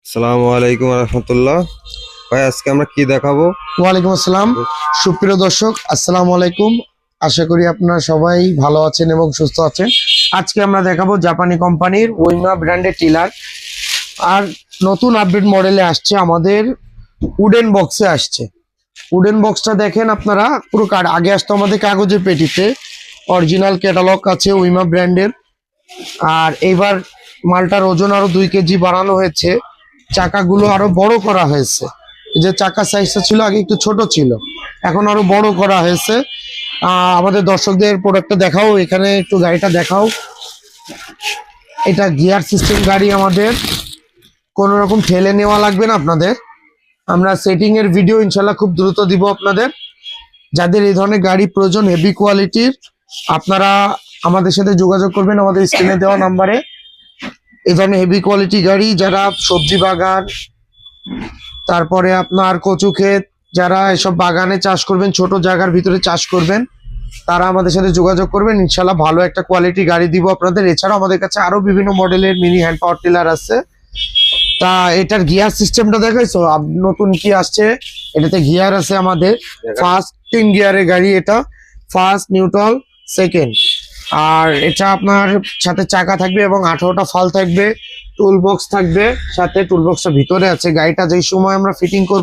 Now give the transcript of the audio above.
আসসালামু আলাইকুম রহমতুল্লাহ। ভাই আজকে আমরা কি দেখাবো? ওয়ালাইকুম আসসালাম। সুপ্রিয় দর্শক, আসসালামু আলাইকুম। আশা করি আপনারা সবাই ভালো আছেন এবং সুস্থ আছেন। আজকে আমরা দেখাবো জাপানি কোম্পানির ওইমা ব্র্যান্ডের টিলার। আর নতুন আপডেট মডেলে আসছে, আমাদের উডেন বক্সে আসছে। উডেন বক্সটা দেখেন আপনারা, পুরো আগে আসতো আমাদের কাগজের পেটিতে, অরিজিনাল ক্যাটালগ আছে ওইমা ব্র্যান্ডের। আর এইবার মালটার ওজন আরো 2 কেজি বাড়ানো হয়েছে, চাকাগুলো আরো বড় করা হয়েছে। এই যে চাকা সাইজটা ছিল আগে একটু ছোট ছিল, এখন আরো বড় করা হয়েছে। আমাদের দর্শকদের প্রোডাক্টটা দেখাও, এখানে একটু গাড়িটা দেখাও। এটা গিয়ার সিস্টেম গাড়ি আমাদের, কোনো রকম ঠেলে নেওয়া লাগবে না আপনাদের। আমরা সেটিং এর ভিডিও ইনশাল্লাহ খুব দ্রুত দিব আপনাদের। যাদের এই ধরনের গাড়ি প্রয়োজন হেভি কোয়ালিটির, আপনারা আমাদের সাথে যোগাযোগ করবেন আমাদের স্ক্রিনে দেওয়া নাম্বারে। এই ধরনের হেভি কোয়ালিটি গাড়ি, যারা সবজি বাগান, তারপরে আপনার কচু ক্ষেত, যারা এসব বাগানে চাষ করবেন, ছোট জায়গার ভিতরে চাষ করবেন, তারা আমাদের সাথে যোগাযোগ করবেন। ইনশাল্লাহ ভালো একটা কোয়ালিটি গাড়ি দিব আপনাদের। এছাড়াও আমাদের কাছে আরো বিভিন্ন মডেলের মিনি হ্যান্ড পাওয়ার টিলার আছে। তা এটার গিয়ার সিস্টেমটা দেখাইছো, নতুন কি আসছে, এটাতে গিয়ার আছে আমাদের। ফার্স্ট 3 গিয়ারের গাড়ি এটা, ফার্স্ট, নিউট্রাল, সেকেন্ড। আর এটা আপনার সাথে চাকা থাকবে এবং 18টা ফাল থাকবে, টুল বক্স থাকবে সাথে। টুল বক্সটা ভিতরে আছে। গাড়িটা যেই সময় আমরা ফিটিং করব